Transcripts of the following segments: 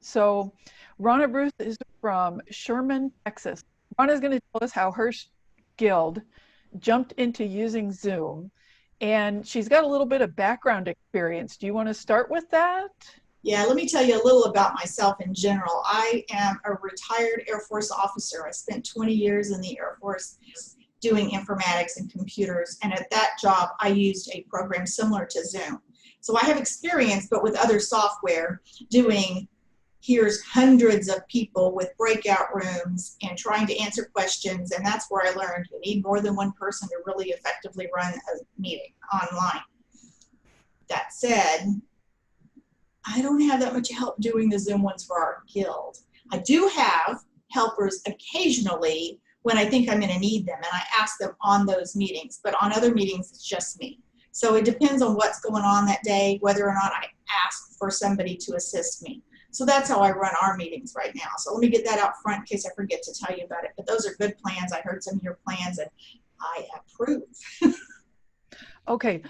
So Ronna Bruce is from Sherman, Texas. Ronna is going to tell us how her guild jumped into using Zoom, and she's got a little bit of background experience. Do you want to start with that? Yeah, let me tell you a little about myself in general. I am a retired Air Force officer. I spent 20 years in the Air Force doing informatics and computers, and at that job I used a program similar to Zoom. So I have experience, but with other software, doing here's hundreds of people with breakout rooms and trying to answer questions, and that's where I learned you need more than one person to really effectively run a meeting online. That said, I don't have that much help doing the Zoom ones for our guild. I do have helpers occasionally when I think I'm going to need them, and I ask them on those meetings, but on other meetings it's just me. So it depends on what's going on that day, whether or not I ask for somebody to assist me. So that's how I run our meetings right now. So let me get that out front in case I forget to tell you about it. But those are good plans. I heard some of your plans and I approve. Okay.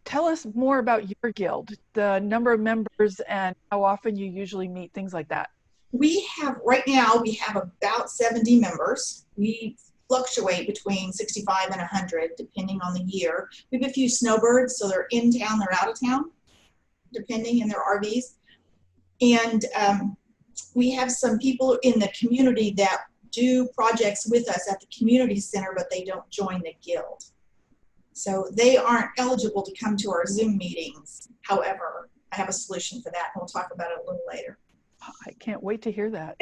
Tell us more about your guild, the number of members and how often you usually meet, things like that. We have, right now, we have about 70 members. We fluctuate between 65 and 100 depending on the year. We have a few snowbirds, so they're in town, they're out of town, depending in their RVs. And we have some people in the community that do projects with us at the community center, but they don't join the guild. So they aren't eligible to come to our Zoom meetings. However, I have a solution for that, and we'll talk about it a little later. I can't wait to hear that.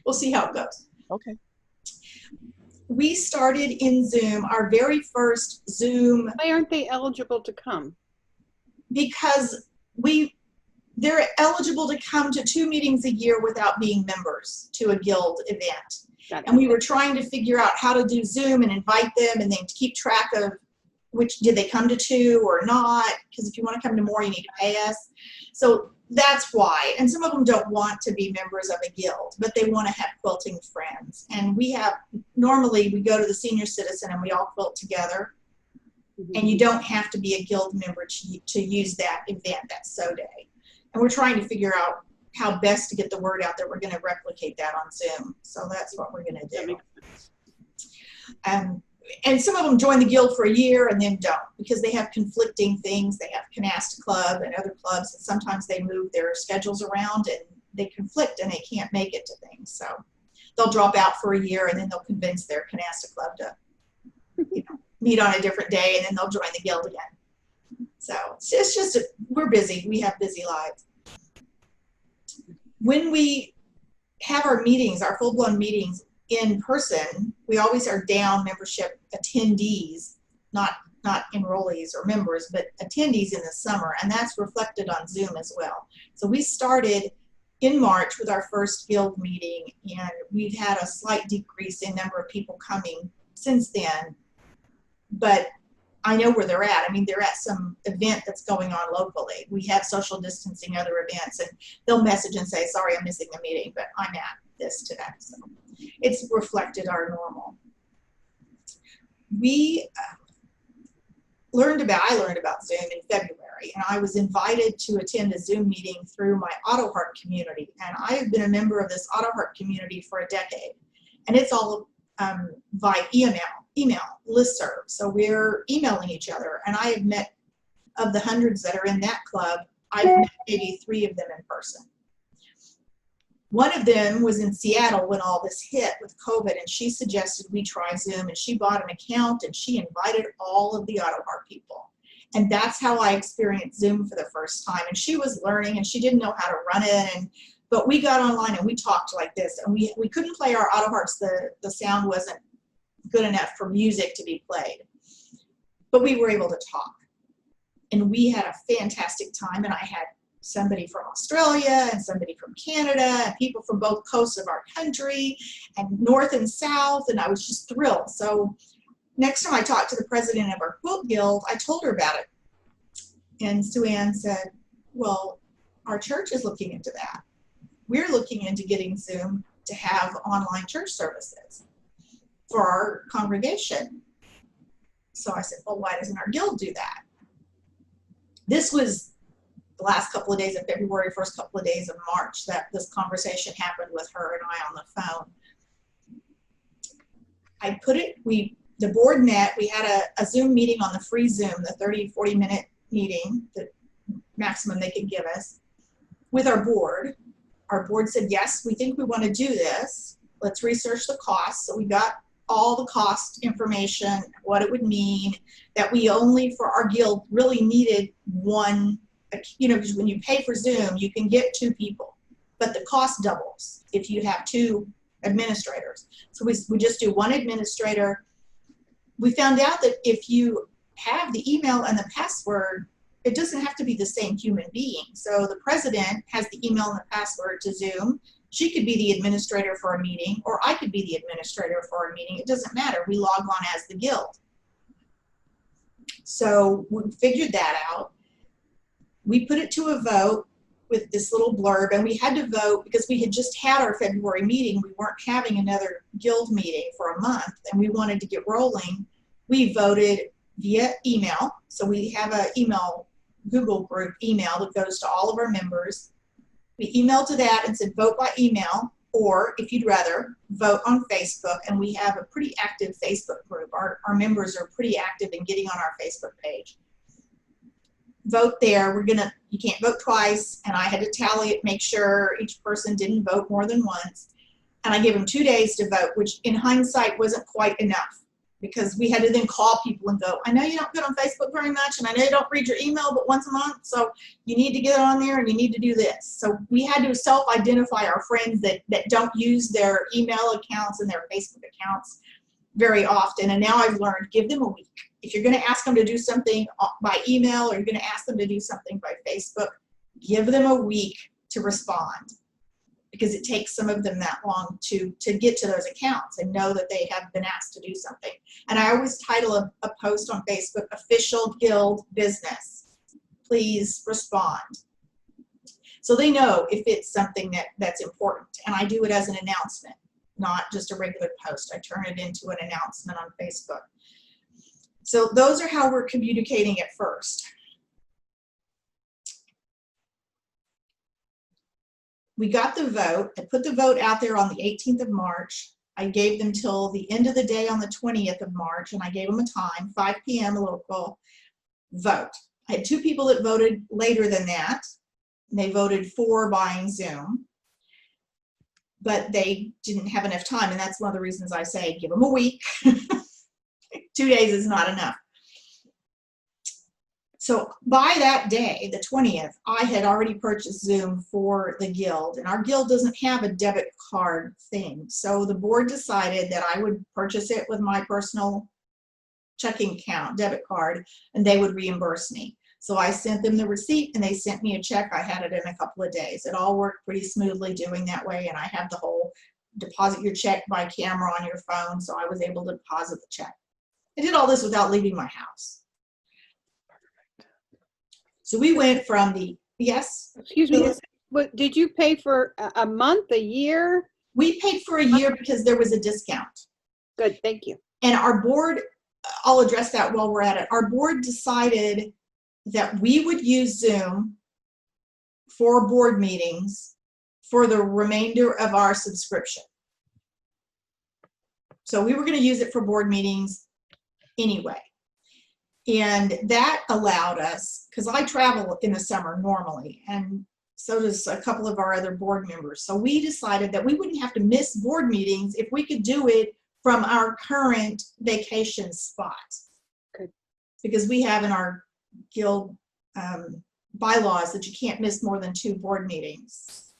We'll see how it goes. Okay. We started in Zoom, our very first Zoom. Why aren't they eligible to come? Because they're eligible to come to 2 meetings a year without being members to a guild event. And we were trying to figure out how to do Zoom and invite them and then to keep track of which, did they come to 2 or not? Because if you want to come to more, you need to pay us. So that's why. And some of them don't want to be members of a guild, but they want to have quilting friends. And we have, normally we go to the senior citizen and we all quilt together. And you don't have to be a guild member to use that event, that SO day. And we're trying to figure out how best to get the word out that we're going to replicate that on Zoom. So that's what we're going to do. And some of them join the guild for a year and then don't, because they have conflicting things. They have Canasta Club and other clubs, and sometimes they move their schedules around and they conflict and they can't make it to things. So they'll drop out for a year and then they'll convince their Canasta Club to, meet on a different day, and then they'll join the guild again. So it's just, we're busy. We have busy lives. When we have our meetings, our full-blown meetings in person, we always are down membership attendees, not enrollees or members, but attendees in the summer, and that's reflected on Zoom as well. So we started in March with our first guild meeting, and we've had a slight decrease in number of people coming since then, but I know where they're at. I mean, they're at some event that's going on locally. We have social distancing, other events, and they'll message and say, sorry, I'm missing the meeting, but I'm at this today. So it's reflected our normal. I learned about Zoom in February, and I was invited to attend a Zoom meeting through my AutoHeart community. And I have been a member of this AutoHeart community for a decade, and it's all via email listserv. So we're emailing each other, and I have met, of the hundreds that are in that club, I've met maybe 3 of them in person. One of them was in Seattle when all this hit with COVID, and she suggested we try Zoom, and she bought an account and she invited all of the AutoHeart people. And that's how I experienced Zoom for the first time. And she was learning and she didn't know how to run it, but we got online and we talked like this, and we couldn't play our AutoHearts. The sound wasn't good enough for music to be played, but we were able to talk, and we had a fantastic time. And I had somebody from Australia and somebody from Canada and people from both coasts of our country and north and south, and I was just thrilled. So next time I talked to the president of our quilt guild, I told her about it, and Sue Ann said, well, our church is looking into that. We're looking into getting Zoom to have online church services for our congregation. So I said, well, why doesn't our guild do that? This was the last couple of days of February, first couple of days of March, that this conversation happened with her and I on the phone. I put it, the board met, we had a Zoom meeting on the free Zoom, the 30, 40-minute meeting, the maximum they could give us, with our board. Our board said, yes, we think we want to do this. Let's research the costs. So we got all the cost information, what it would mean, that we only, for our guild, really needed one, you know, because when you pay for Zoom, you can get 2 people, but the cost doubles if you have 2 administrators. So we just do 1 administrator. We found out that if you have the email and the password, it doesn't have to be the same human being. So the president has the email and the password to Zoom. She could be the administrator for a meeting, or I could be the administrator for a meeting. It doesn't matter. We log on as the guild. So we figured that out. We put it to a vote with this little blurb, and we had to vote because we had just had our February meeting. We weren't having another guild meeting for a month, and we wanted to get rolling. We voted via email. So we have an email, Google group email that goes to all of our members. We emailed to that and said vote by email, or if you'd rather, vote on Facebook. And we have a pretty active Facebook group. Our members are pretty active in getting on our Facebook page. Vote there. You can't vote twice, and I had to tally it, make sure each person didn't vote more than once. And I gave them 2 days to vote, which in hindsight wasn't quite enough, because we had to then call people and go, I know you don't get on Facebook very much, and I know you don't read your email but once a month, so you need to get on there and you need to do this. So we had to self-identify our friends that don't use their email accounts and their Facebook accounts very often. And now I've learned, give them a week. If you're going to ask them to do something by email, or you're going to ask them to do something by Facebook, give them a week to respond, because it takes some of them that long to get to those accounts and know that they have been asked to do something. And I always title a post on Facebook, Official Guild Business. Please respond. So they know if it's something that's important. And I do it as an announcement, not just a regular post. I turn it into an announcement on Facebook. So those are how we're communicating at first. We got the vote. I put the vote out there on the 18th of March. I gave them till the end of the day on the 20th of March, and I gave them a time, 5 p.m. local, vote. I had 2 people that voted later than that. They voted for buying Zoom, but they didn't have enough time, and that's one of the reasons I say give them a week. 2 days is not enough. So by that day, the 20th, I had already purchased Zoom for the guild, and our guild doesn't have a debit card thing. So the board decided that I would purchase it with my personal checking account, debit card, and they would reimburse me. So I sent them the receipt, and they sent me a check. I had it in a couple of days. It all worked pretty smoothly doing that way, and I have the whole deposit your check by camera on your phone, so I was able to deposit the check. I did all this without leaving my house. So we went from the, yes? Excuse me, but did you pay for a month, a year? We paid for a year because there was a discount. Good, thank you. And our board, I'll address that while we're at it. Our board decided that we would use Zoom for board meetings for the remainder of our subscription. So we were going to use it for board meetings anyway. And that allowed us, because I travel in the summer normally, and so does a couple of our other board members. So we decided that we wouldn't have to miss board meetings if we could do it from our current vacation spot. Good. Because we have in our guild bylaws that you can't miss more than 2 board meetings.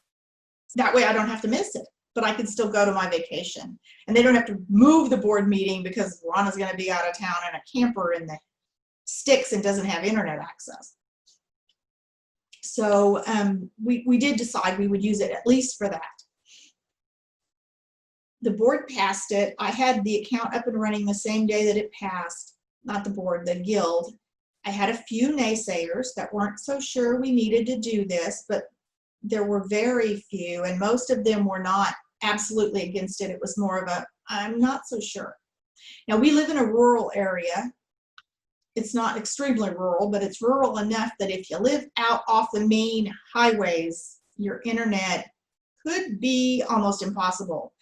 That way I don't have to miss it, but I can still go to my vacation. And they don't have to move the board meeting because Rana's going to be out of town in a camper in the sticks and doesn't have internet access. So we did decide we would use it at least for that. The board passed it. I had the account up and running the same day that it passed, not the board, the guild. I had a few naysayers that weren't so sure we needed to do this, but there were very few, and most of them were not absolutely against it. It was more of a, I'm not so sure. Now we live in a rural area. it's not extremely rural, but it's rural enough that if you live out off the main highways, your internet could be almost impossible.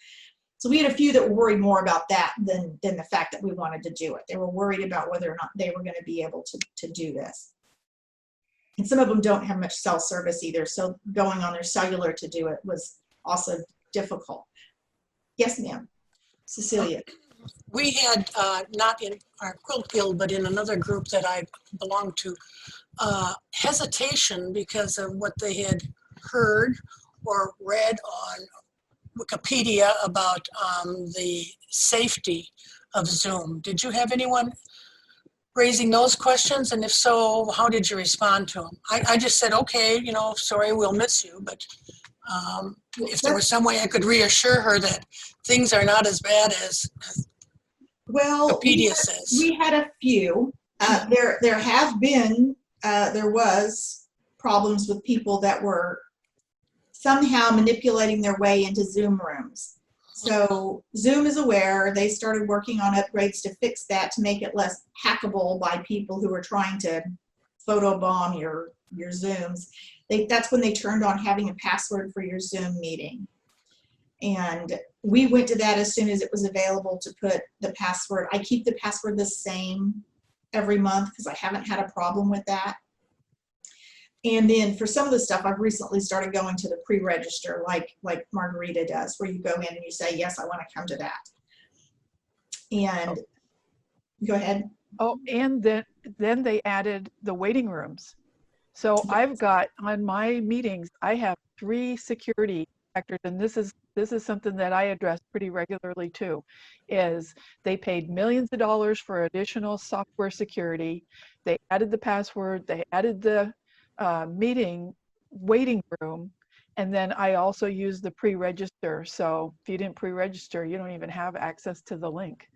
So we had a few that were worried more about that than the fact that we wanted to do it. They were worried about whether or not they were going to be able to do this. And some of them don't have much cell service either, so going on their cellular to do it was also difficult. Yes, ma'am. Cecilia. We had, not in our Quilt Guild, but in another group that I belonged to, hesitation because of what they had heard or read on Wikipedia about the safety of Zoom. Did you have anyone raising those questions? And if so, how did you respond to them? I just said, okay, you know, sorry, we'll miss you. But if there was some way I could reassure her that things are not as bad as Wikipedia says. We had a few. There was problems with people that were somehow manipulating their way into Zoom rooms. So Zoom is aware. They started working on upgrades to fix that, to make it less hackable by people who are trying to photobomb your Zooms. That's when they turned on having a password for your Zoom meeting. And we went to that as soon as it was available to put the password. I keep the password the same every month because I haven't had a problem with that. And then for some of the stuff, I've recently started going to the pre-register like Margarita does, where you go in and you say, yes, I want to come to that. And go ahead. Oh, and then they added the waiting rooms. So I've got, on my meetings, I have 3 security factors, and this is something that I address pretty regularly too, is they paid millions of dollars for additional software security. They added the password, they added the meeting waiting room, and then I also use the pre-register. So if you didn't pre-register, you don't even have access to the link.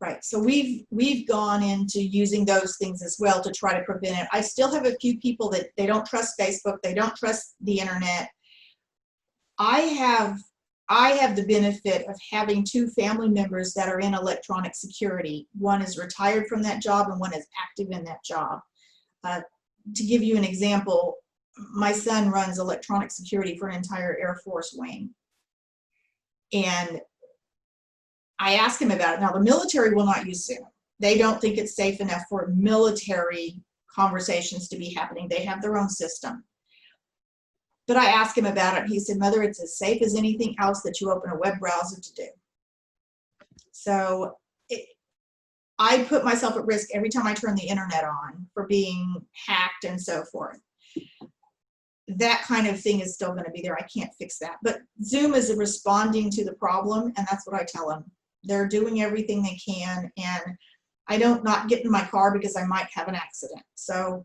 Right. So we've gone into using those things as well to try to prevent it. I still have a few people that they don't trust Facebook, they don't trust the internet. I have the benefit of having 2 family members that are in electronic security. One is retired from that job and one is active in that job. To give you an example, my son runs electronic security for an entire Air Force wing. And I asked him about it. Now, the military will not use Zoom. They don't think it's safe enough for military conversations to be happening. They have their own system. But I asked him about it. He said, Mother, it's as safe as anything else that you open a web browser to do. So I put myself at risk every time I turn the internet on for being hacked and so forth. That kind of thing is still going to be there. I can't fix that. But Zoom is responding to the problem, and that's what I tell them. They're doing everything they can, and I don't not get in my car because I might have an accident. So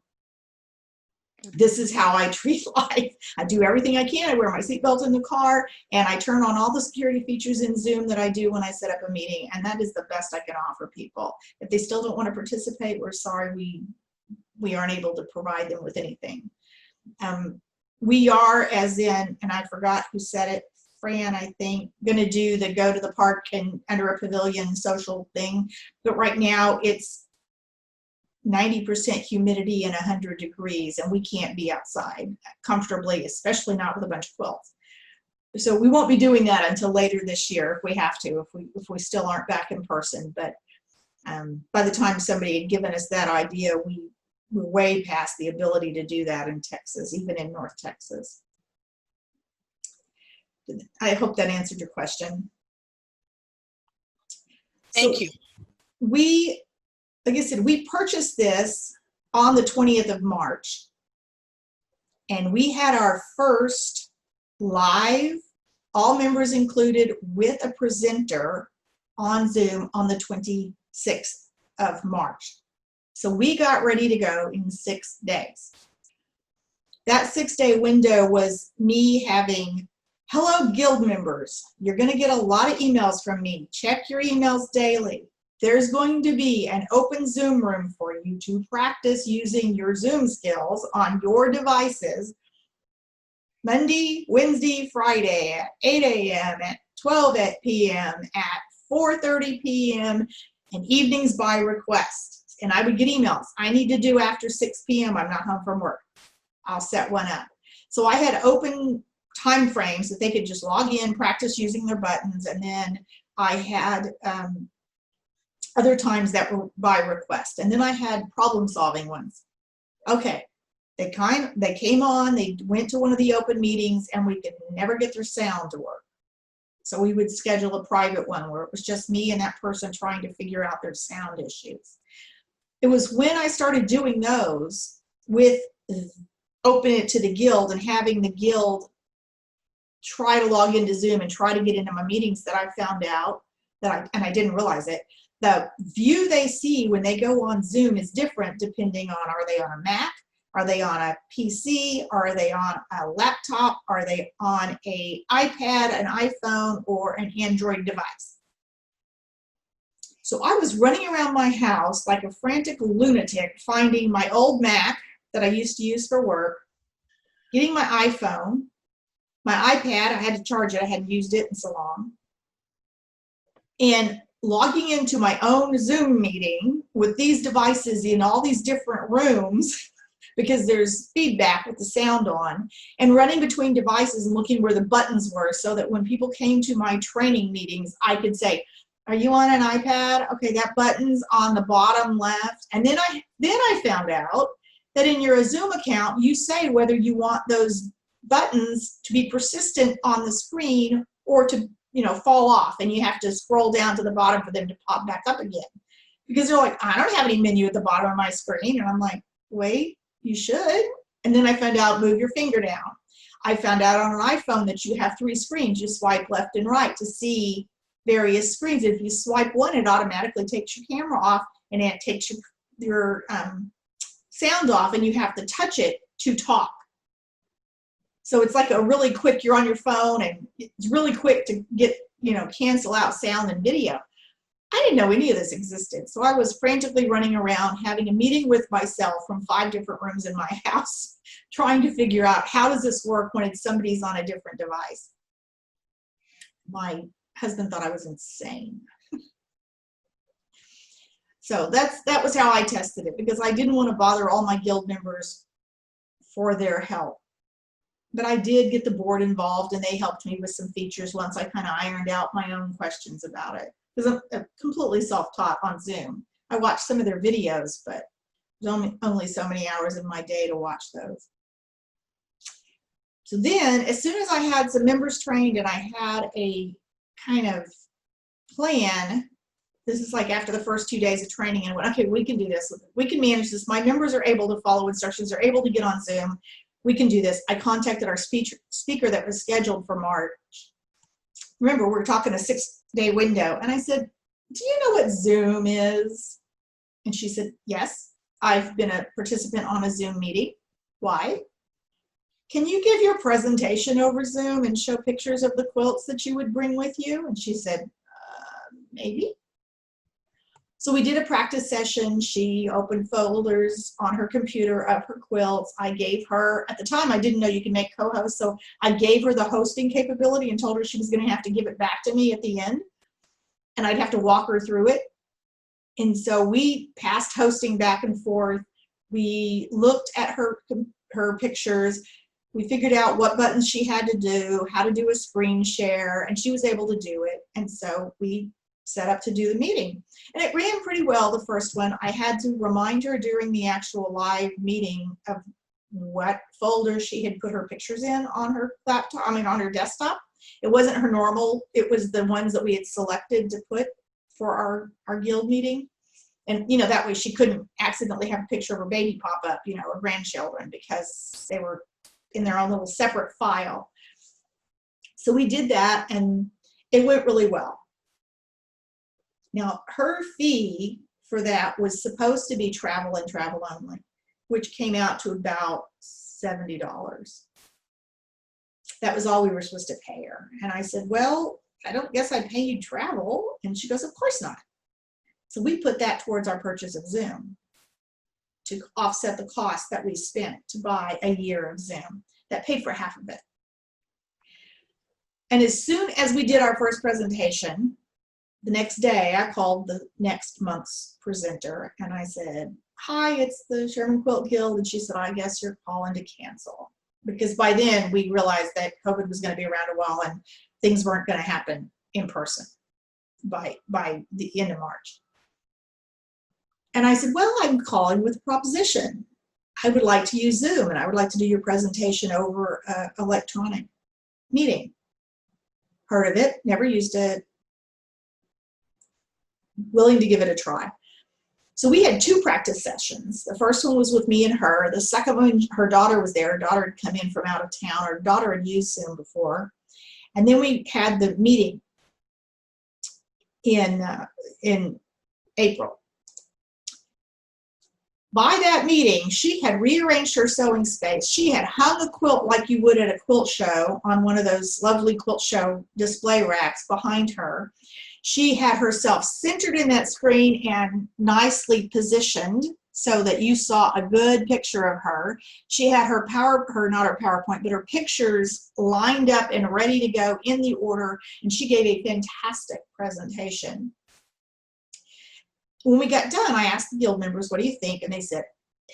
this is how I treat life. I do everything I can. I wear my seatbelt in the car, and I turn on all the security features in Zoom that I do when I set up a meeting, and that is the best I can offer people. If they still don't want to participate, we're sorry we aren't able to provide them with anything. We are, as in, and I forgot who said it, Fran, I think, going to do the go to the park and under a pavilion social thing, but right now it's 90% humidity and 100 degrees, and we can't be outside comfortably, especially not with a bunch of quilts. So we won't be doing that until later this year if we have to, if we still aren't back in person. But by the time somebody had given us that idea, we're way past the ability to do that in Texas, even in North Texas. I hope that answered your question. Thank you. Like I said, we purchased this on the 20th of March, and we had our first live, all members included, with a presenter on Zoom on the 26th of March. So we got ready to go in 6 days. That 6-day window was me having, hello, guild members. You're going to get a lot of emails from me. Check your emails daily. There's going to be an open Zoom room for you to practice using your Zoom skills on your devices Monday, Wednesday, Friday at 8 a.m., at 12 p.m., at 4:30 p.m., and evenings by request. and I would get emails. I need to do after 6 p.m. I'm not home from work. I'll set one up. So I had open time frames that they could just log in, practice using their buttons, and then I had other times that were by request, and then I had problem-solving ones. Okay, they came on, they went to one of the open meetings, and we could never get their sound to work. So we would schedule a private one where it was just me and that person trying to figure out their sound issues. It was when I started doing those with open it to the guild and having the guild try to log into Zoom and try to get into my meetings that I found out that I didn't realize it. The view they see when they go on Zoom is different depending on, are they on a Mac? Are they on a PC? Are they on a laptop? Are they on an iPad, an iPhone, or an Android device? So I was running around my house like a frantic lunatic, finding my old Mac that I used to use for work, getting my iPhone, my iPad, I had to charge it, I hadn't used it in so long, and logging into my own Zoom meeting with these devices in all these different rooms because there's feedback with the sound on, and running between devices and looking where the buttons were so that when people came to my training meetings, I could say, are you on an iPad? Okay, that button's on the bottom left. And then I found out that in your Zoom account, you say whether you want those buttons to be persistent on the screen or to, fall off, and you have to scroll down to the bottom for them to pop back up again. Because they're like, I don't have any menu at the bottom of my screen. And I'm like, wait, you should. And then I found out, move your finger down. I found out on an iPhone that you have 3 screens. You swipe left and right to see various screens. If you swipe one, it automatically takes your camera off, and it takes your sound off, and you have to touch it to talk. So it's like a really quick, you're on your phone, and it's really quick to get, cancel out sound and video. I didn't know any of this existed. So I was frantically running around having a meeting with myself from 5 different rooms in my house, trying to figure out how does this work when somebody's on a different device. My husband thought I was insane. So that was how I tested it, because I didn't want to bother all my guild members for their help. But I did get the board involved, and they helped me with some features once I kind of ironed out my own questions about it. Because I'm completely self-taught on Zoom. I watch some of their videos, but there's only so many hours in my day to watch those. So then, as soon as I had some members trained and I had a kind of plan, this is like after the first 2 days of training, and I went, okay, we can do this. We can manage this. My members are able to follow instructions. They're able to get on Zoom. We can do this. I contacted our speaker that was scheduled for March. Remember, we're talking a 6-day window. And I said, do you know what Zoom is? And she said, yes, I've been a participant on a Zoom meeting. Why? Can you give your presentation over Zoom and show pictures of the quilts that you would bring with you? And she said, maybe. So we did a practice session. She opened folders on her computer of her quilts. I gave her, at the time I didn't know you could make co-hosts, so I gave her the hosting capability and told her she was going to have to give it back to me at the end, and I'd have to walk her through it. And so we passed hosting back and forth. We looked at her pictures. We figured out what buttons she had to do, how to do a screen share, and she was able to do it. And so we set up to do the meeting. And it ran pretty well, the first one. I had to remind her during the actual live meeting of what folder she had put her pictures in on her laptop, on her desktop. It wasn't her normal, it was the ones that we had selected to put for our guild meeting. And that way she couldn't accidentally have a picture of her baby pop up, or grandchildren, because they were in their own little separate file. So we did that, and it went really well. Now, her fee for that was supposed to be travel and travel only, which came out to about $70. That was all we were supposed to pay her. And I said, well, I don't guess I'd pay you travel. And she goes, of course not. So we put that towards our purchase of Zoom to offset the cost that we spent to buy a year of Zoom. That paid for half of it. And as soon as we did our first presentation, the next day I called the next month's presenter and I said, hi, it's the Sherman Quilt Guild. And she said, I guess you're calling to cancel. Because by then we realized that COVID was going to be around a while and things weren't going to happen in person by the end of March. And I said, well, I'm calling with a proposition. I would like to use Zoom and I would like to do your presentation over electronic meeting. Heard of it, never used it, willing to give it a try. So we had 2 practice sessions. The first one was with me and her. The second one, her daughter was there. Her daughter had come in from out of town. Her daughter had used Zoom before. And then we had the meeting in April. By that meeting, she had rearranged her sewing space. She had hung a quilt like you would at a quilt show on one of those lovely quilt show display racks behind her. She had herself centered in that screen and nicely positioned so that you saw a good picture of her. She had her not her PowerPoint, but her pictures lined up and ready to go in the order, and she gave a fantastic presentation. When we got done, I asked the guild members, what do you think? And they said,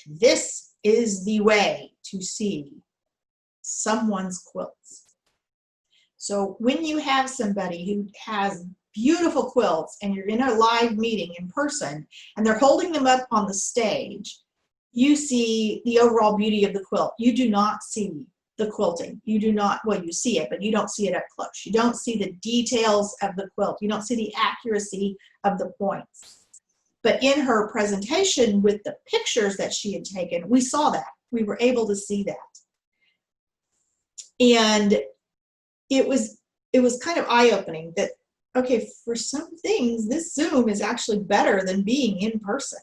this is the way to see someone's quilts. So when you have somebody who has beautiful quilts and you're in a live meeting in person and they're holding them up on the stage, you see the overall beauty of the quilt. You do not see the quilting. You do not, well, you see it, but you don't see it up close. You don't see the details of the quilt. You don't see the accuracy of the points. But in her presentation with the pictures that she had taken, we saw that. We were able to see that. And it was kind of eye-opening that, okay, for some things, this Zoom is actually better than being in person,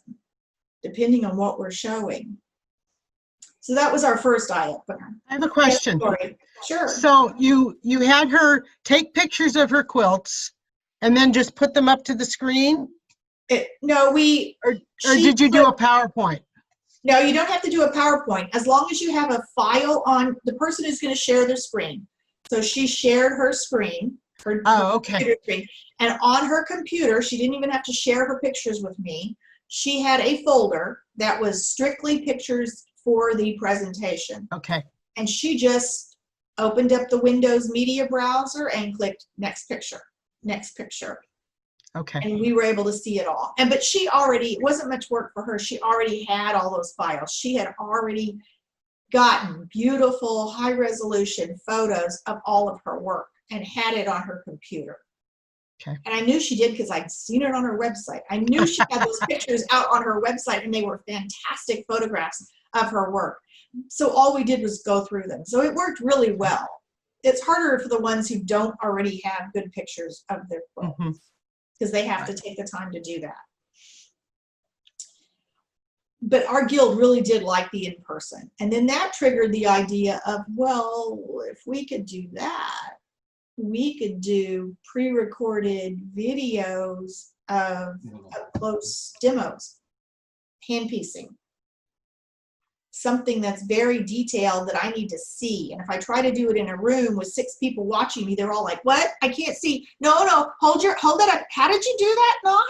depending on what we're showing. So that was our first eye-opener. I have a question. Sure. So you had her take pictures of her quilts and then just put them up to the screen? No, or did you do a PowerPoint? No, you don't have to do a PowerPoint. As long as you have a file on the person who's going to share their screen. So she shared her screen, her computer screen, and on her computer, she didn't even have to share her pictures with me. She had a folder that was strictly pictures for the presentation. Okay. And she just opened up the Windows Media Browser and clicked next picture, next picture. Okay. And we were able to see it all. But she already, it wasn't much work for her. She already had all those files. She had already gotten beautiful, high resolution photos of all of her work and had it on her computer. Okay. And I knew she did because I'd seen it on her website. I knew she had those pictures out on her website and they were fantastic photographs of her work. So all we did was go through them. So it worked really well. It's harder for the ones who don't already have good pictures of their quilts. Because they have to take the time to do that. But our guild really did like the in-person. And then that triggered the idea of, well, if we could do that, we could do pre-recorded videos of close demos, hand piecing. Something that's very detailed that I need to see. And if I try to do it in a room with 6 people watching me, they're all like, what? I can't see. No, hold that up. How did you do that, Not?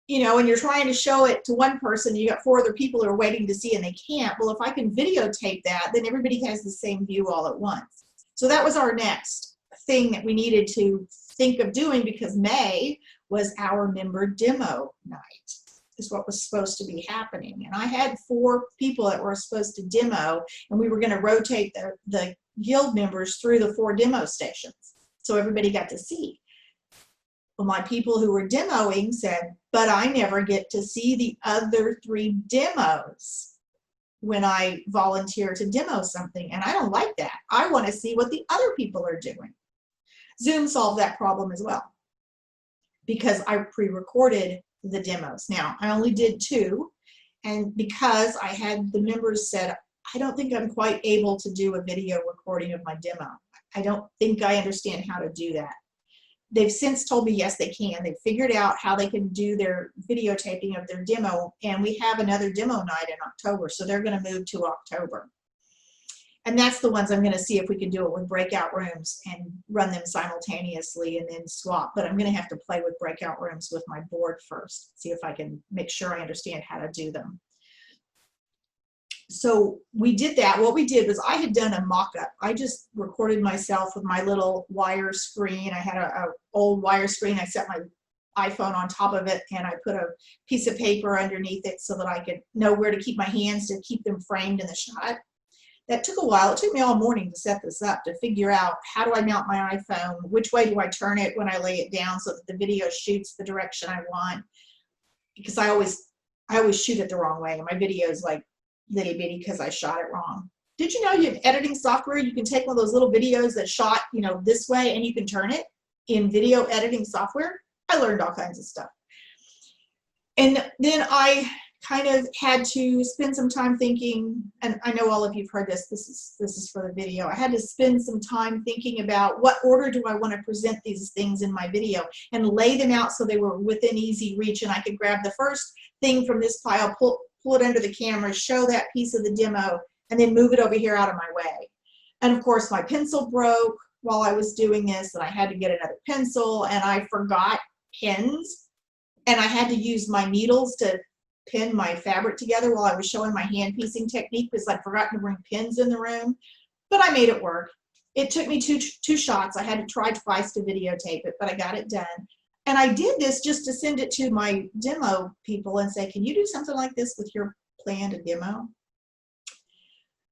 You know, and you're trying to show it to one person, you got 4 other people who are waiting to see and they can't. Well, if I can videotape that, then everybody has the same view all at once. So that was our next thing that we needed to think of doing, because May was our member demo night. Is what was supposed to be happening. And I had 4 people that were supposed to demo, and we were going to rotate the guild members through the 4 demo stations so everybody got to see. Well, my people who were demoing said, but I never get to see the other 3 demos when I volunteer to demo something, and I don't like that. I want to see what the other people are doing. Zoom solved that problem as well, because I pre-recorded the demos. Now, I only did 2, and because I had the members said, I don't think I'm quite able to do a video recording of my demo. I don't think I understand how to do that. They've since told me, yes, they can. They've figured out how they can do their videotaping of their demo, and we have another demo night in October, so they're going to move to October. And that's the ones I'm going to see if we can do it with breakout rooms and run them simultaneously and then swap. But I'm going to have to play with breakout rooms with my board first, see if I can make sure I understand how to do them. So we did that. What we did was I had done a mock-up. I just recorded myself with my little wire screen. I had a old wire screen. I set my iPhone on top of it, and I put a piece of paper underneath it so that I could know where to keep my hands to keep them framed in the shot. That took a while. It took me all morning to set this up, to figure out how do I mount my iPhone, which way do I turn it when I lay it down so that the video shoots the direction I want, because I always shoot it the wrong way. My video is like litty bitty because I shot it wrong. Did you know you have editing software? You can take one of those little videos that shot, you know, this way, and you can turn it in video editing software. I learned all kinds of stuff. And then I kind of had to spend some time thinking, and I know all of you've heard this, this is for the video. I had to spend some time thinking about what order do I want to present these things in my video and lay them out so they were within easy reach, and I could grab the first thing from this pile, pull it under the camera, show that piece of the demo, and then move it over here out of my way. And of course my pencil broke while I was doing this, and I had to get another pencil, and I forgot pins, and I had to use my needles to pin my fabric together while I was showing my hand piecing technique because I'd forgotten to bring pins in the room. But I made it work. It took me two shots. I had to try twice to videotape it, but I got it done. And I did this just to send it to my demo people and say, can you do something like this with your planned demo?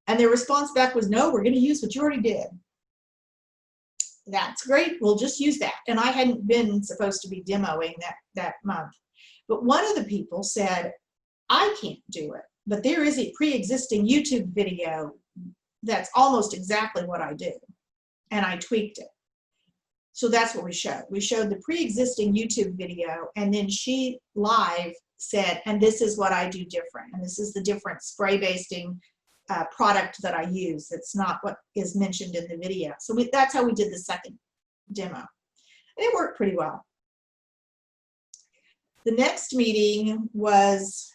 And their response back was, no, we're going to use what you already did. That's great. We'll just use that. And I hadn't been supposed to be demoing that month. But one of the people said, I can't do it, but there is a pre-existing YouTube video that's almost exactly what I do. And I tweaked it. So that's what we showed. We showed the pre-existing YouTube video, and then she live said, and this is what I do different. And this is the different spray basting product that I use. It's not what is mentioned in the video. So that's how we did the second demo. And it worked pretty well. The next meeting was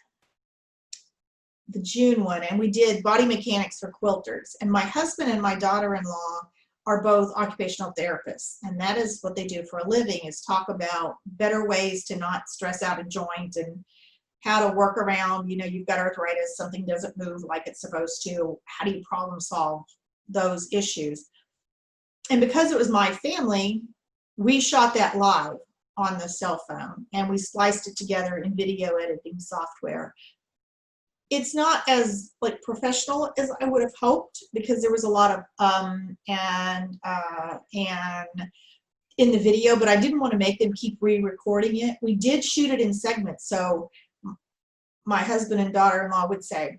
the June one, and we did body mechanics for quilters. And my husband and my daughter-in-law are both occupational therapists, and that is what they do for a living, is talk about better ways to not stress out a joint and how to work around, you know, you've got arthritis, something doesn't move like it's supposed to, how do you problem solve those issues? And because it was my family, we shot that live on the cell phone, and we spliced it together in video editing software. It's not as like professional as I would have hoped, because there was a lot of and in the video, but I didn't want to make them keep re-recording it. We did shoot it in segments, so my husband and daughter-in-law would say,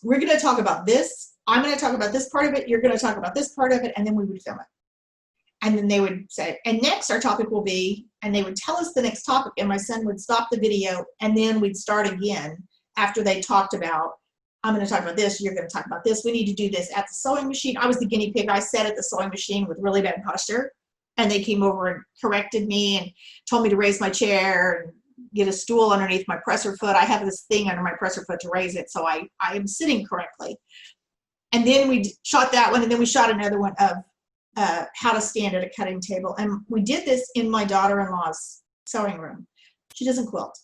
we're going to talk about this, I'm going to talk about this part of it, you're going to talk about this part of it, and then we would film it. And then they would say, and next our topic will be, and they would tell us the next topic, and my son would stop the video, and then we'd start again after they talked about, I'm going to talk about this, you're going to talk about this, we need to do this at the sewing machine. I was the guinea pig. I sat at the sewing machine with really bad posture, and they came over and corrected me and told me to raise my chair and get a stool underneath my presser foot. I have this thing under my presser foot to raise it, so I am sitting correctly. And then we shot that one, and then we shot another one of how to stand at a cutting table. And we did this in my daughter-in-law's sewing room. She doesn't quilt.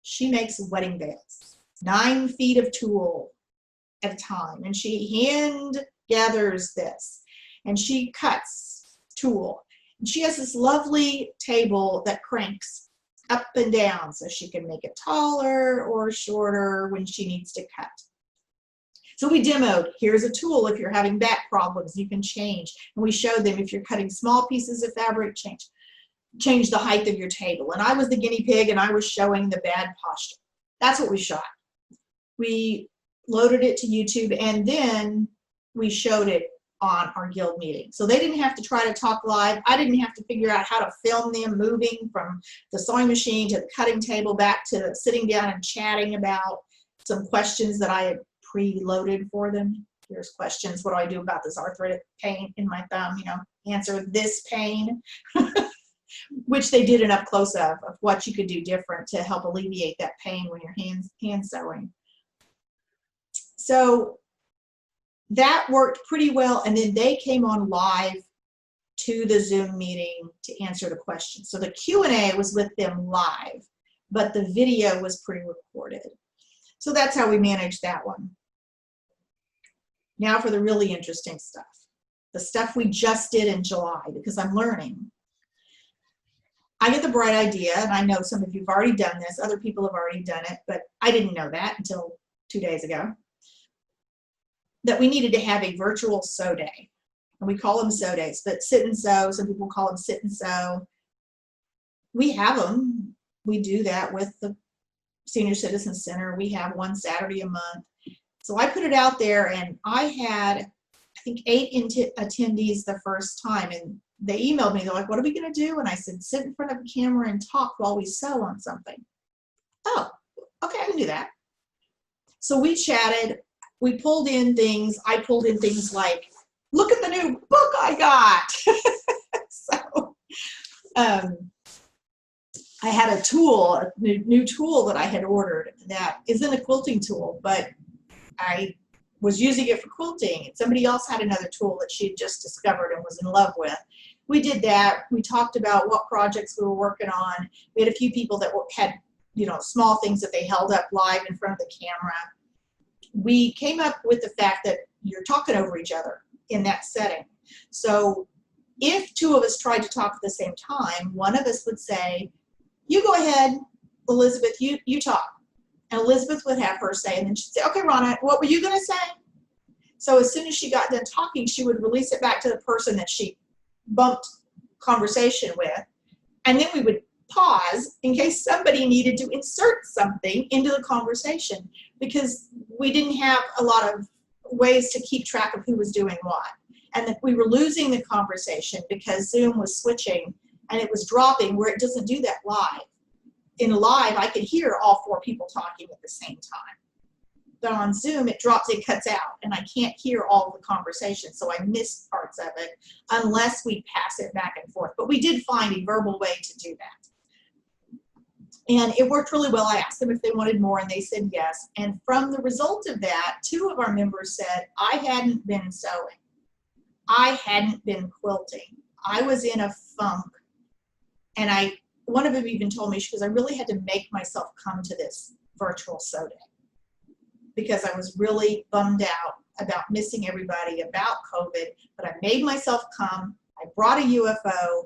She makes wedding veils, 9 feet of tulle at a time. And she hand gathers this, and she cuts tulle. And she has this lovely table that cranks up and down so she can make it taller or shorter when she needs to cut. So we demoed, here's a tool if you're having back problems, you can change. And we showed them if you're cutting small pieces of fabric, change the height of your table. And I was the guinea pig, and I was showing the bad posture. That's what we shot. We loaded it to YouTube, and then we showed it on our guild meeting. So they didn't have to try to talk live. I didn't have to figure out how to film them moving from the sewing machine to the cutting table back to sitting down and chatting about some questions that I had preloaded for them. Here's questions. What do I do about this arthritic pain in my thumb? You know, answer this pain, which they did an up close of what you could do different to help alleviate that pain when you're hand sewing. So that worked pretty well. And then they came on live to the Zoom meeting to answer the questions. So the Q&A was with them live, but the video was pre-recorded. So that's how we managed that one. Now for the really interesting stuff. The stuff we just did in July, because I'm learning. I get the bright idea, and I know some of you have already done this, other people have already done it, but I didn't know that until 2 days ago, that we needed to have a virtual sew day. And we call them sew days, but sit and sew, some people call them sit and sew. We have them. We do that with the Senior Citizen Center. We have one Saturday a month. So I put it out there, and I had, I think, 8 attendees the first time, and they emailed me. They're like, what are we going to do? And I said, sit in front of a camera and talk while we sew on something. Oh, okay, I can do that. So we chatted. We pulled in things. I pulled in things like, look at the new book I got. So I had a tool, a new tool that I had ordered that isn't a quilting tool, but I was using it for quilting. Somebody else had another tool that she had just discovered and was in love with. We did that. We talked about what projects we were working on. We had a few people that had, you know, small things that they held up live in front of the camera. We came up with the fact that you're talking over each other in that setting. So if 2 of us tried to talk at the same time, one of us would say, you go ahead, Elizabeth, you talk. And Elizabeth would have her say, and then she'd say, okay, Ronna, what were you going to say? So as soon as she got done talking, she would release it back to the person that she bumped conversation with. And then we would pause in case somebody needed to insert something into the conversation, because we didn't have a lot of ways to keep track of who was doing what. And that we were losing the conversation because Zoom was switching and it was dropping, where it doesn't do that live. In live, I could hear all 4 people talking at the same time. But on Zoom, it drops, it cuts out, and I can't hear all of the conversation, so I miss parts of it unless we pass it back and forth. But we did find a verbal way to do that. And it worked really well. I asked them if they wanted more, and they said yes. And from the result of that, 2 of our members said, I hadn't been sewing. I hadn't been quilting. I was in a funk. And one of them even told me, she goes, I really had to make myself come to this virtual sew day because I was really bummed out about missing everybody, about COVID, but I made myself come. I brought a UFO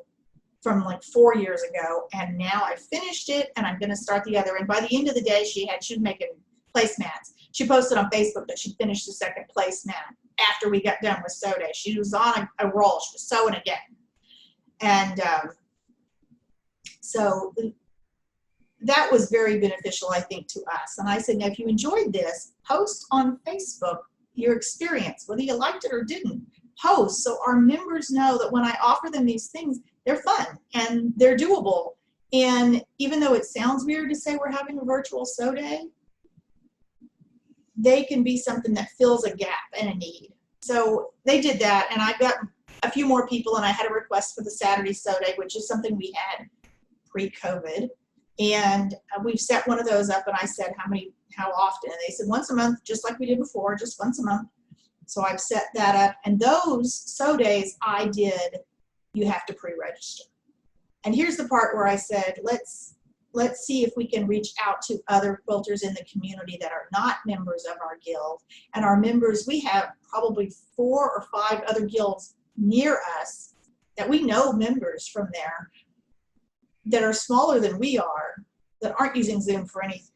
from like 4 years ago, and now I finished it, and I'm going to start the other. And by the end of the day, she was making placemats. She posted on Facebook that she finished the 2nd placemat after we got done with sew day. She was on a roll. She was sewing again. And so that was very beneficial, I think, to us. And I said, now, if you enjoyed this, post on Facebook your experience, whether you liked it or didn't. Post so our members know that when I offer them these things, they're fun and they're doable. And even though it sounds weird to say we're having a virtual sew day, they can be something that fills a gap and a need. So they did that, and I got a few more people, and I had a request for the Saturday sew day, which is something we had pre-COVID. And we've set one of those up, and I said, how often? And they said once a month, just like we did before, just once a month. So I've set that up. And those sew days I did, you have to pre-register. And here's the part where I said, let's see if we can reach out to other quilters in the community that are not members of our guild. And our members, we have probably 4 or 5 other guilds near us that we know members from there that are smaller than we are, that aren't using Zoom for anything.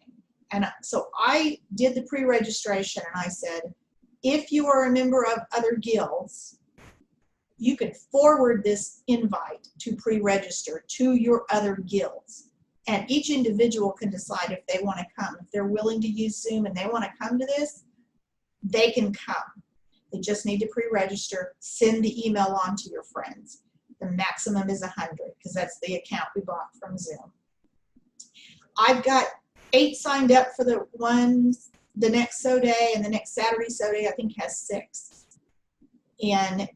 And so I did the pre-registration, and I said, if you are a member of other guilds, you can forward this invite to pre-register to your other guilds. And each individual can decide if they want to come. If they're willing to use Zoom and they want to come to this, they can come. They just need to pre-register, send the email on to your friends. The maximum is 100 because that's the account we bought from Zoom. I've got 8 signed up for the next sew day, and the next Saturday sew day I think has 6. And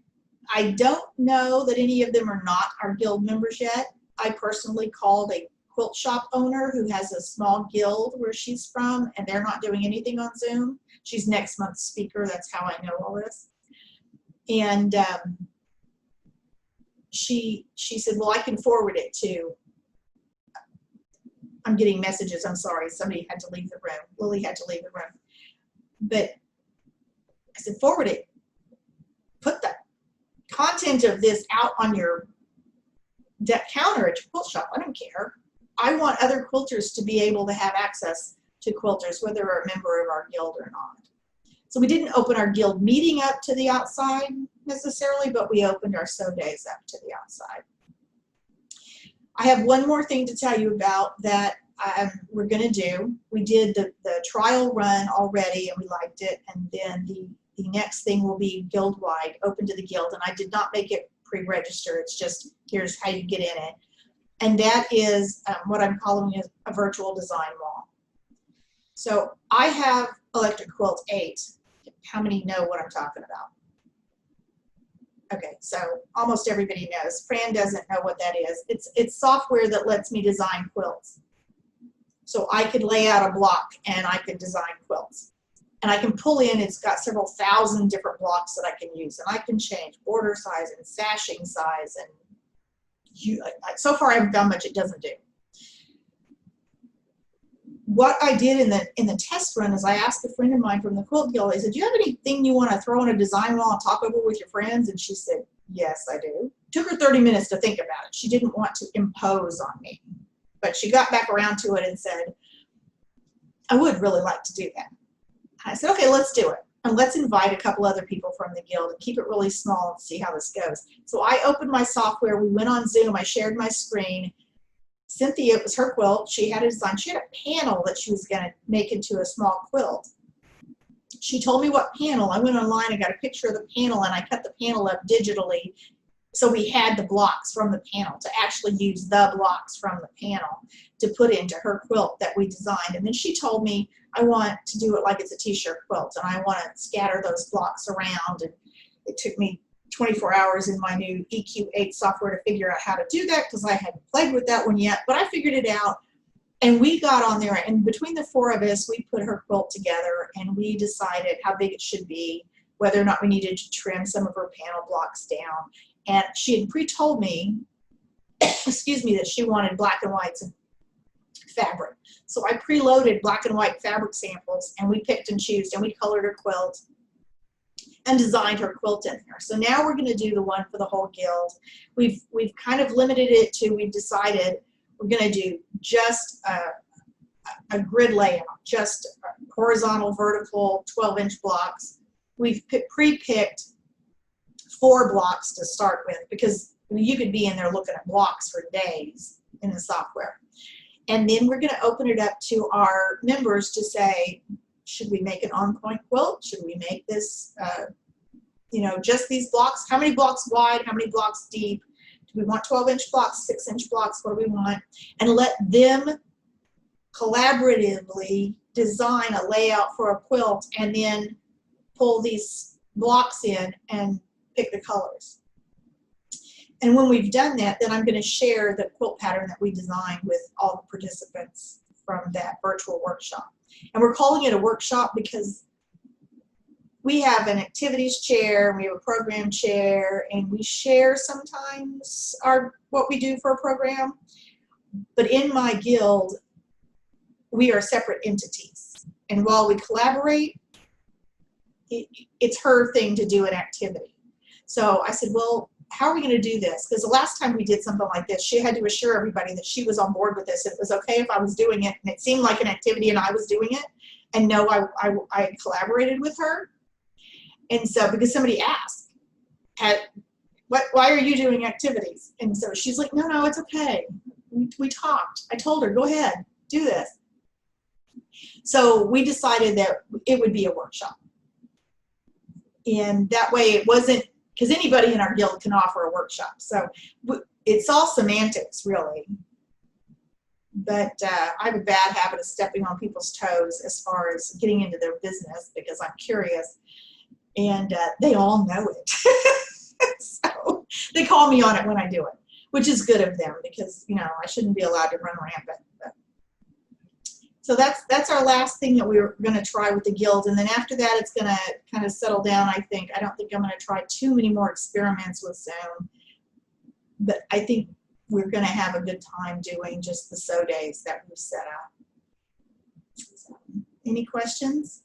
I don't know that any of them are not our guild members yet. I personally called a quilt shop owner who has a small guild where she's from, and they're not doing anything on Zoom. She's next month's speaker. That's how I know all this. And she said, well, I can forward it to, I'm getting messages, I'm sorry, somebody had to leave the room. Lily had to leave the room. But I said, forward it. Put the content of this out on your deck counter at your quilt shop. I don't care. I want other quilters to be able to have access to quilters, whether they're a member of our guild or not. So we didn't open our guild meeting up to the outside necessarily, but we opened our sew days up to the outside. I have one more thing to tell you about that we're going to do. We did the trial run already and we liked it, and then the next thing will be guild-wide, open to the guild, and I did not make it pre-register. It's just, here's how you get in it. And that is what I'm calling a virtual design wall. So I have Electric Quilt 8. How many know what I'm talking about? Okay, so almost everybody knows. Fran doesn't know what that is. It's software that lets me design quilts. So I could lay out a block and I could design quilts. And I can pull in, it's got several thousand different blocks that I can use. And I can change border size and sashing size. And so far I haven't done much it doesn't do. What I did in the test run is I asked a friend of mine from the Quilt Guild, I said, do you have anything you want to throw on a design wall and talk over with your friends? And she said, yes, I do. It took her 30 minutes to think about it. She didn't want to impose on me. But she got back around to it and said, I would really like to do that. I said, okay, let's do it. And let's invite a couple other people from the guild and keep it really small and see how this goes. So I opened my software. We went on Zoom. I shared my screen. Cynthia, it was her quilt. She had a design. She had a panel that she was going to make into a small quilt. She told me what panel. I went online and got a picture of the panel, and I cut the panel up digitally. So we had the blocks from the panel to actually use the blocks from the panel to put into her quilt that we designed. And then she told me, I want to do it like it's a t-shirt quilt, and I want to scatter those blocks around. And it took me 24 hours in my new EQ8 software to figure out how to do that because I hadn't played with that one yet, but I figured it out. And we got on there, and between the four of us, we put her quilt together, and we decided how big it should be, whether or not we needed to trim some of her panel blocks down. And she had pre-told me, excuse me, that she wanted black and whites and fabric. So I preloaded black and white fabric samples, and we picked and chose, and we colored her quilt and designed her quilt in there. So now we're going to do the one for the whole guild. We've kind of limited it to, we've decided we're going to do just a grid layout, just horizontal, vertical, 12-inch blocks. We've pre-picked 4 blocks to start with, because you could be in there looking at blocks for days in the software. And then we're going to open it up to our members to say, should we make an on-point quilt? Should we make this, you know, just these blocks? How many blocks wide? How many blocks deep? Do we want 12-inch blocks, 6-inch blocks? What do we want? And let them collaboratively design a layout for a quilt, and then pull these blocks in and pick the colors. And when we've done that, then I'm going to share the quilt pattern that we designed with all the participants from that virtual workshop. And we're calling it a workshop because we have an activities chair, we have a program chair, and we share sometimes what we do for a program. But in my guild, we are separate entities. And while we collaborate, it's her thing to do an activity. So I said, well, how are we going to do this? Because the last time we did something like this, she had to assure everybody that she was on board with this. It was okay if I was doing it, and it seemed like an activity and I was doing it. And no, I collaborated with her. And so, because somebody asked, why are you doing activities? And so she's like, no, it's okay. We talked. I told her, go ahead, do this. So we decided that it would be a workshop. And that way it wasn't, because anybody in our guild can offer a workshop. So it's all semantics, really. But I have a bad habit of stepping on people's toes as far as getting into their business because I'm curious. And they all know it. So they call me on it when I do it. which is good of them because, you know, I shouldn't be allowed to run rampant. But. So that's our last thing that we were going to try with the guild. And then after that, it's going to kind of settle down, I think. I don't think I'm going to try too many more experiments with Zoom. But I think we're going to have a good time doing just the so days that we've set up. So, any questions?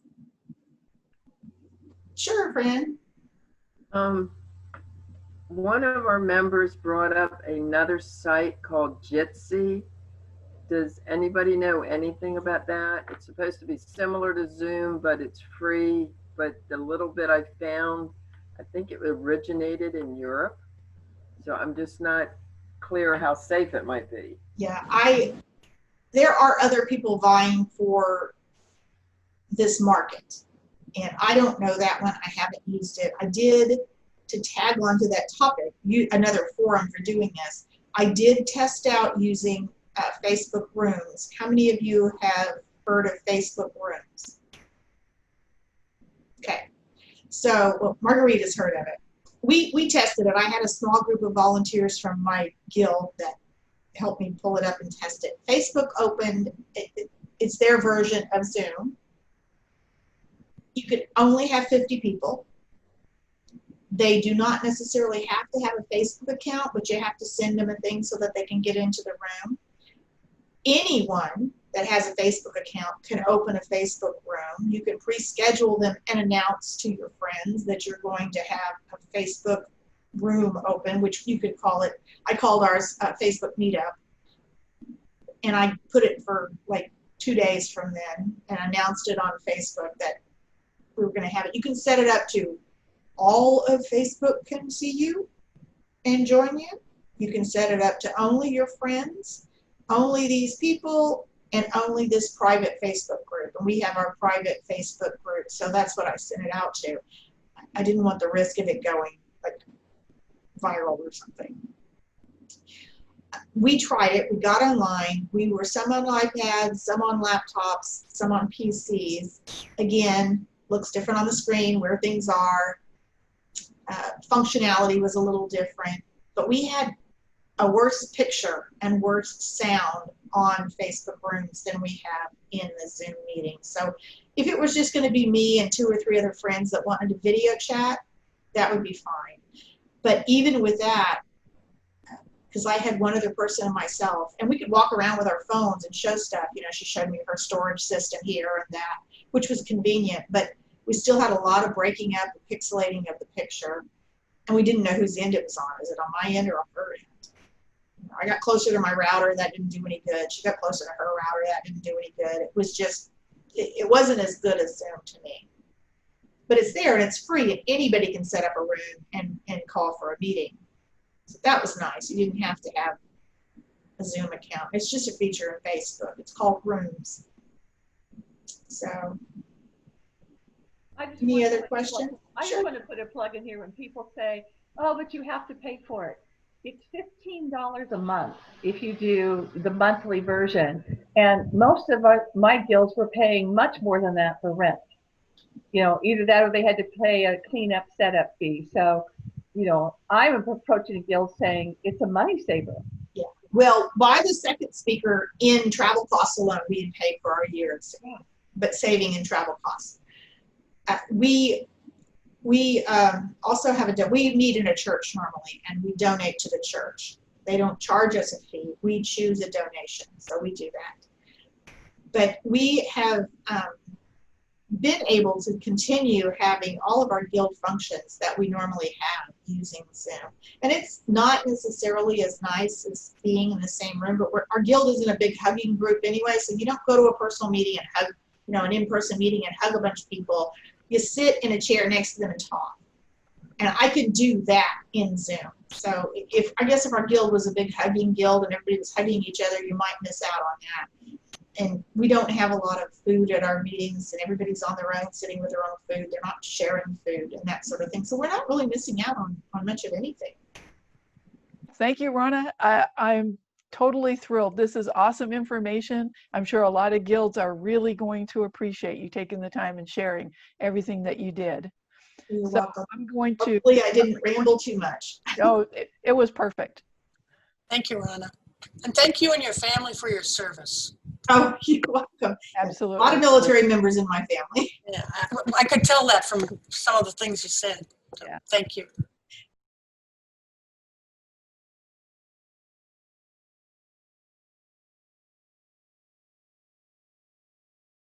Sure, Fran. One of our members brought up another site called Jitsi. Does anybody know anything about that? It's supposed to be similar to Zoom, but it's free. But the little bit I found, I think it originated in Europe. So I'm just not clear how safe it might be. Yeah, there are other people vying for this market. And I don't know that one. I haven't used it. I did, to tag onto that topic, another forum for doing this, I did test out using Facebook Rooms. How many of you have heard of Facebook Rooms? Okay, so well, Margarita's heard of it. We tested it. I had a small group of volunteers from my guild that helped me pull it up and test it. Facebook opened, it's their version of Zoom. You could only have 50 people. They do not necessarily have to have a Facebook account, but you have to send them a thing so that they can get into the room. Anyone that has a Facebook account can open a Facebook room. You can pre-schedule them and announce to your friends that you're going to have a Facebook room open, which you could call it, I called ours Facebook Meetup. And I put it for like 2 days from then and announced it on Facebook that we were going to have it. You can set it up to all of Facebook can see you and join you. You can set it up to only your friends, only these people, and only this private Facebook group. And we have our private Facebook group, so that's what I sent it out to. I didn't want the risk of it going like viral or something. We tried it, we got online, we were some on iPads, some on laptops, some on PCs. Again, looks different on the screen where things are. Functionality was a little different, but we had a worse picture and worse sound on Facebook Rooms than we have in the Zoom meeting. So if it was just going to be me and 2 or 3 other friends that wanted to video chat, that would be fine. But even with that, because I had one other person and myself, and we could walk around with our phones and show stuff. You know, she showed me her storage system here and that, which was convenient, but we still had a lot of breaking up and pixelating of the picture, and we didn't know whose end it was on. Is it on my end or on her end? I got closer to my router, that didn't do any good. She got closer to her router, that didn't do any good. It was just, it wasn't as good as Zoom to me. But it's there and it's free, and anybody can set up a room and call for a meeting. So that was nice. You didn't have to have a Zoom account. It's just a feature of Facebook. It's called Rooms. So, any other questions? I just want to put a plug in here when people say, oh, but you have to pay for it. It's $15 a month if you do the monthly version. And most of my guilds were paying much more than that for rent. You know, either that or they had to pay a cleanup setup fee. So, you know, I'm approaching a guild saying it's a money saver. Yeah. Well, by the second speaker in travel costs alone, we had paid for our year, but saving in travel costs. We also have we meet in a church normally, and we donate to the church. They don't charge us a fee. We choose a donation, so we do that. But we have been able to continue having all of our guild functions that we normally have using Zoom. And it's not necessarily as nice as being in the same room, but our guild isn't a big hugging group anyway, so you don't go to a personal meeting and hug, you know, an in-person meeting and hug a bunch of people. You sit in a chair next to them and talk. And I could do that in Zoom. So I guess if our guild was a big hugging guild and everybody was hugging each other, you might miss out on that. And we don't have a lot of food at our meetings, and everybody's on their own, sitting with their own food. They're not sharing food and that sort of thing. So we're not really missing out on much of anything. Thank you, Rhonda. I'm totally thrilled. This is awesome information. I'm sure a lot of guilds are really going to appreciate you taking the time and sharing everything that you did. You're welcome. I'm going to. Hopefully I didn't ramble too much. No, it was perfect. Thank you, Rhonda. And thank you and your family for your service. Oh, you're welcome. Absolutely. A lot of military members in my family. Yeah, I could tell that from some of the things you said. So, Yeah. thank you.